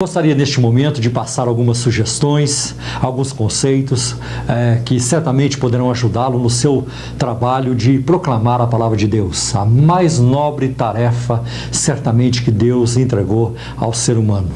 Gostaria neste momento de passar algumas sugestões, alguns conceitos que certamente poderão ajudá-lo no seu trabalho de proclamar a palavra de Deus, a mais nobre tarefa certamente que Deus entregou ao ser humano.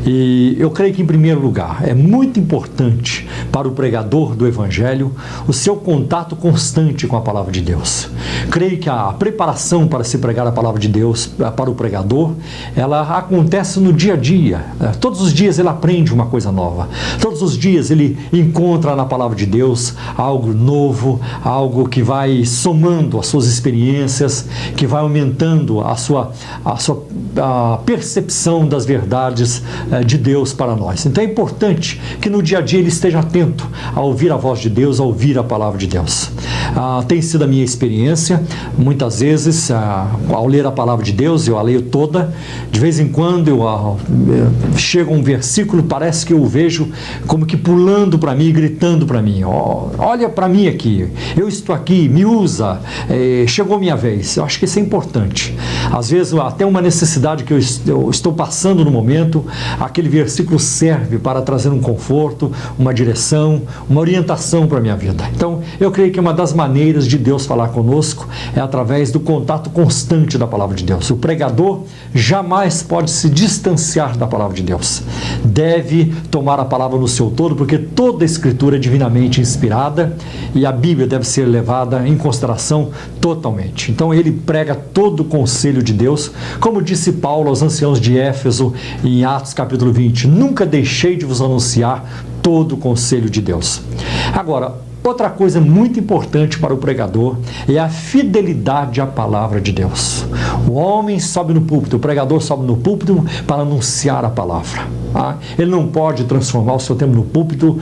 E eu creio que, em primeiro lugar, é muito importante para o pregador do Evangelho o seu contato constante com a palavra de Deus. Creio que a preparação para se pregar a palavra de Deus para o pregador, ela acontece no dia a dia. Todos os dias ele aprende uma coisa nova. Todos os dias ele encontra na palavra de Deus algo novo, algo que vai somando as suas experiências, que vai aumentando a sua percepção das verdades de Deus para nós. Então é importante que no dia a dia ele esteja atento a ouvir a voz de Deus, a ouvir a palavra de Deus. Tem sido a minha experiência, muitas vezes, ao ler a palavra de Deus, eu a leio toda, de vez em quando chega um versículo, parece que eu o vejo como que pulando para mim, gritando para mim, olha para mim aqui, eu estou aqui, me usa, chegou minha vez. Eu acho que isso é importante. Às vezes, até uma necessidade que eu estou passando no momento, aquele versículo serve para trazer um conforto, uma direção, uma orientação para a minha vida. Então, eu creio que uma das maneiras de Deus falar conosco é através do contato constante da palavra de Deus. O pregador jamais pode se distanciar da palavra de Deus. Deve tomar a palavra no seu todo, porque toda a Escritura é divinamente inspirada e a Bíblia deve ser levada em consideração totalmente. Então, ele prega todo o conselho de Deus, como disse Paulo aos anciãos de Éfeso em Atos capítulo 20, nunca deixei de vos anunciar todo o conselho de Deus. Agora, outra coisa muito importante para o pregador é a fidelidade à palavra de Deus. O homem sobe no púlpito, o pregador sobe no púlpito para anunciar a palavra. Ele não pode transformar o seu tempo no púlpito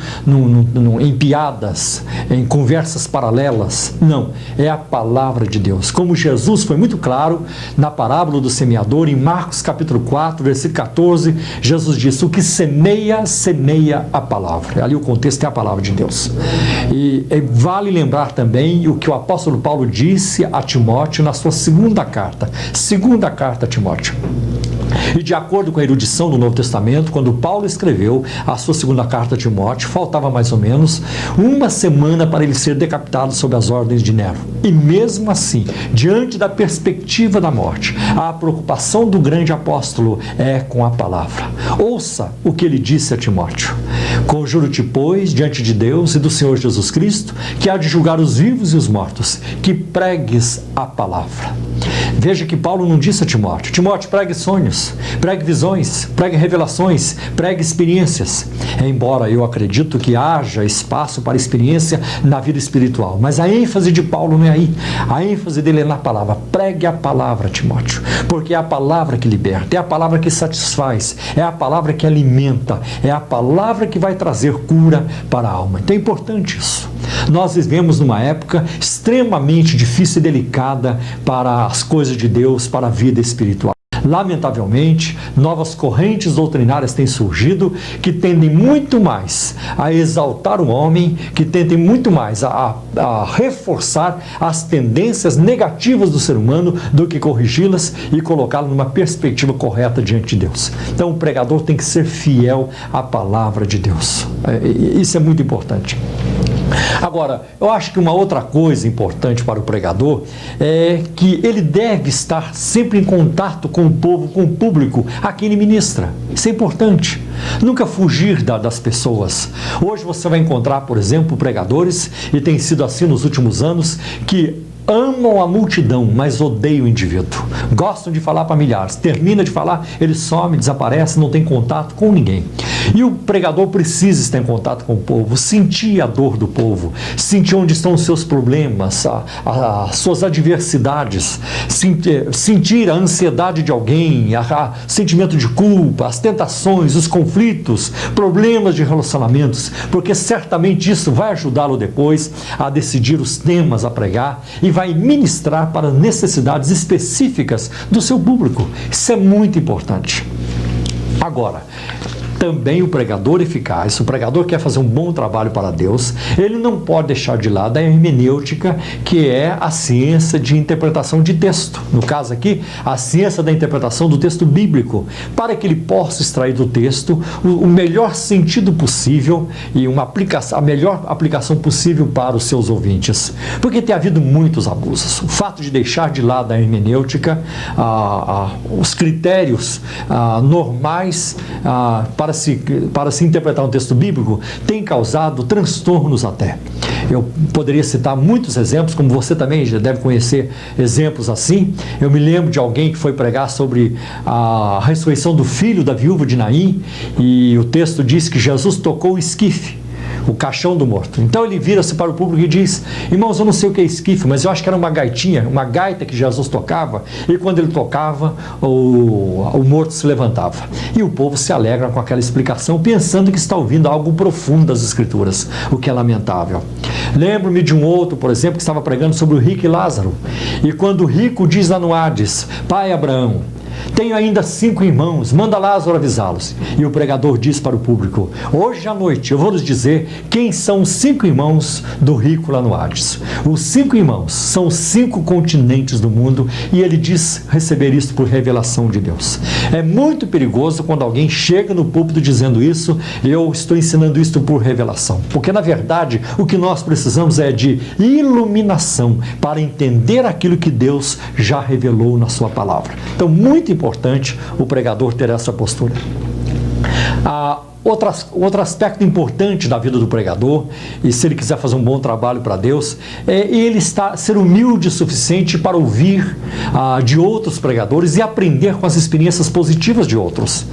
em piadas, em conversas paralelas. Não, é a palavra de Deus. Como Jesus foi muito claro na parábola do semeador, em Marcos capítulo 4, versículo 14, Jesus disse, o que semeia, semeia a palavra. Ali o contexto é a palavra de Deus. E vale lembrar também o que o apóstolo Paulo disse a Timóteo na sua segunda carta a Timóteo. E de acordo com a erudição do Novo Testamento, quando Paulo escreveu a sua segunda carta a Timóteo, faltava mais ou menos uma semana para ele ser decapitado sob as ordens de Nero. E mesmo assim, diante da perspectiva da morte, a preocupação do grande apóstolo é com a palavra. Ouça o que ele disse a Timóteo. Conjuro-te, pois, diante de Deus e do Senhor Jesus Cristo, que há de julgar os vivos e os mortos, que pregues a palavra. Veja que Paulo não disse a Timóteo, Timóteo, pregue sonhos, pregue visões, pregue revelações, pregue experiências. Embora eu acredito que haja espaço para experiência na vida espiritual, mas a ênfase de Paulo não é aí. A ênfase dele é na palavra. Pregue a palavra, Timóteo, porque é a palavra que liberta, é a palavra que satisfaz, é a palavra que alimenta, é a palavra que vai trazer cura para a alma. Então é importante isso. Nós vivemos numa época extremamente difícil e delicada para as coisas de Deus, para a vida espiritual. Lamentavelmente, novas correntes doutrinárias têm surgido que tendem muito mais a exaltar o homem, que tendem muito mais a reforçar as tendências negativas do ser humano do que corrigi-las e colocá-lo numa perspectiva correta diante de Deus. Então, o pregador tem que ser fiel à palavra de Deus. Isso é muito importante. Agora, eu acho que uma outra coisa importante para o pregador é que ele deve estar sempre em contato com o povo, com o público a quem ele ministra. Isso é importante. Nunca fugir das pessoas. Hoje você vai encontrar, por exemplo, pregadores, e tem sido assim nos últimos anos, que amam a multidão, mas odeiam o indivíduo. Gostam de falar para milhares. Termina de falar, ele some, desaparece, não tem contato com ninguém. E o pregador precisa estar em contato com o povo, sentir a dor do povo, sentir onde estão os seus problemas, as suas adversidades, sentir a ansiedade de alguém, o sentimento de culpa, as tentações, os conflitos, problemas de relacionamentos, porque certamente isso vai ajudá-lo depois a decidir os temas a pregar e vai ministrar para necessidades específicas do seu público. Isso é muito importante. Agora, também o pregador eficaz, o pregador que quer fazer um bom trabalho para Deus, ele não pode deixar de lado a hermenêutica, que é a ciência de interpretação de texto. No caso aqui, a ciência da interpretação do texto bíblico, para que ele possa extrair do texto o melhor sentido possível e a melhor aplicação possível para os seus ouvintes. Porque tem havido muitos abusos. O fato de deixar de lado a hermenêutica, os critérios normais para se interpretar um texto bíblico, tem causado transtornos até. Eu poderia citar muitos exemplos, como você também já deve conhecer exemplos assim. Eu me lembro de alguém que foi pregar sobre a ressurreição do filho da viúva de Naim, e o texto diz que Jesus tocou o esquife, o caixão do morto. Então ele vira-se para o público e diz: irmãos, eu não sei o que é esquife, mas eu acho que era uma gaitinha, uma gaita que Jesus tocava, e quando ele tocava, o morto se levantava. E o povo se alegra com aquela explicação, pensando que está ouvindo algo profundo das Escrituras, o que é lamentável. Lembro-me de um outro, por exemplo, que estava pregando sobre o rico e Lázaro, e quando o rico diz lá no Hades: pai Abraão, tenho ainda 5 irmãos, manda Lázaro avisá-los. E o pregador diz para o público: hoje à noite eu vou lhes dizer quem são os 5 irmãos do rico lá no Hades. Os 5 irmãos são os 5 continentes do mundo, e ele diz receber isso por revelação de Deus. É muito perigoso quando alguém chega no púlpito dizendo isso: eu estou ensinando isso por revelação. Porque na verdade o que nós precisamos é de iluminação para entender aquilo que Deus já revelou na sua palavra. Então, muito importante o pregador ter essa postura. Outro aspecto importante da vida do pregador, e se ele quiser fazer um bom trabalho para Deus, é ele ser humilde o suficiente para ouvir de outros pregadores e aprender com as experiências positivas de outros.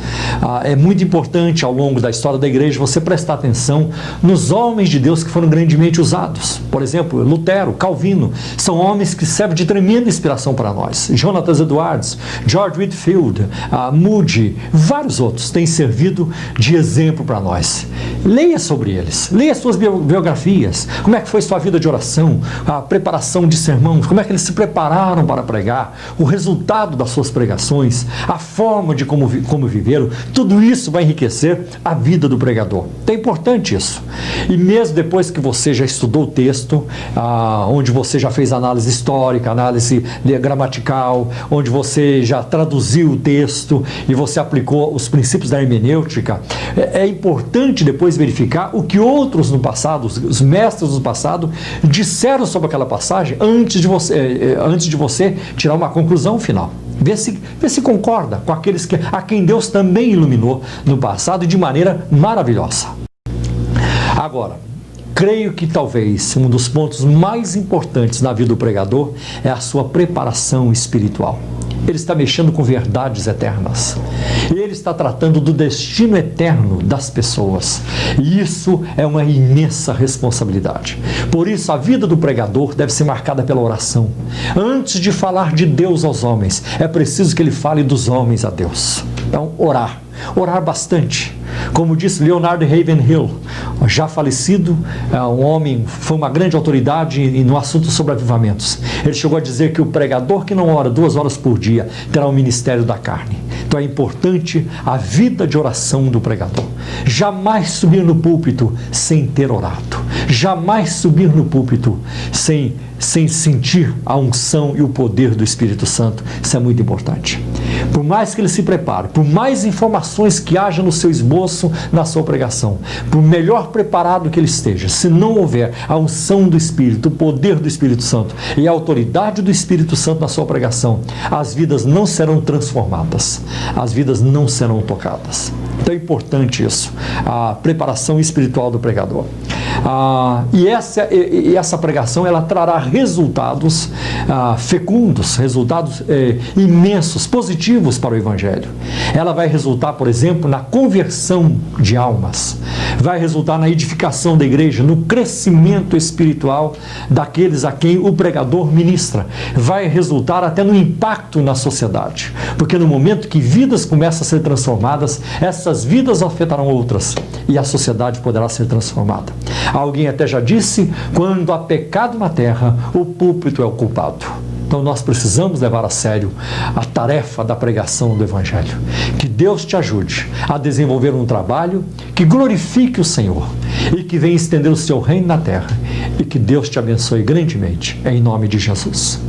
É muito importante ao longo da história da igreja você prestar atenção nos homens de Deus que foram grandemente usados. Por exemplo, Lutero, Calvino, são homens que servem de tremenda inspiração para nós. Jonathan Edwards, George Whitefield, Moody, vários outros têm servido de exemplo para nós. Leia sobre eles, leia suas biografias, como é que foi sua vida de oração, a preparação de sermão, como é que eles se prepararam para pregar, o resultado das suas pregações, a forma de como viveram. Tudo isso vai enriquecer a vida do pregador. Então é importante isso. E mesmo depois que você já estudou o texto, onde você já fez análise histórica, análise gramatical, onde você já traduziu o texto e você aplicou os princípios da hermenêutica, é importante depois verificar o que outros no passado, os mestres do passado, disseram sobre aquela passagem antes de você tirar uma conclusão final. Vê se concorda com aqueles a quem Deus também iluminou no passado e de maneira maravilhosa. Agora, creio que talvez um dos pontos mais importantes na vida do pregador é a sua preparação espiritual. Ele está mexendo com verdades eternas. Ele está tratando do destino eterno das pessoas. E isso é uma imensa responsabilidade. Por isso, a vida do pregador deve ser marcada pela oração. Antes de falar de Deus aos homens, é preciso que ele fale dos homens a Deus. Então, orar. Orar bastante. Como disse Leonard Ravenhill, já falecido, um homem, foi uma grande autoridade no assunto sobre avivamentos. Ele chegou a dizer que o pregador que não ora 2 horas por dia terá o ministério da carne. Então é importante a vida de oração do pregador. Jamais subir no púlpito sem ter orado. Jamais subir no púlpito sem sentir a unção e o poder do Espírito Santo. Isso é muito importante. Por mais que ele se prepare, por mais informações que haja no seu esboço, na sua pregação, por melhor preparado que ele esteja, se não houver a unção do Espírito, o poder do Espírito Santo e a autoridade do Espírito Santo na sua pregação, as vidas não serão transformadas, as vidas não serão tocadas. Então é importante isso, a preparação espiritual do pregador. E essa pregação, ela trará resultados fecundos, resultados imensos, positivos para o Evangelho. Ela vai resultar, por exemplo, na conversão de almas, vai resultar na edificação da igreja, no crescimento espiritual daqueles a quem o pregador ministra, vai resultar até no impacto na sociedade, porque no momento que vidas começam a ser transformadas, essas vidas afetarão outras e a sociedade poderá ser transformada. Alguém até já disse: quando há pecado na terra, o púlpito é o culpado. Então nós precisamos levar a sério a tarefa da pregação do Evangelho. Que Deus te ajude a desenvolver um trabalho que glorifique o Senhor e que venha estender o seu reino na terra. E que Deus te abençoe grandemente, em nome de Jesus.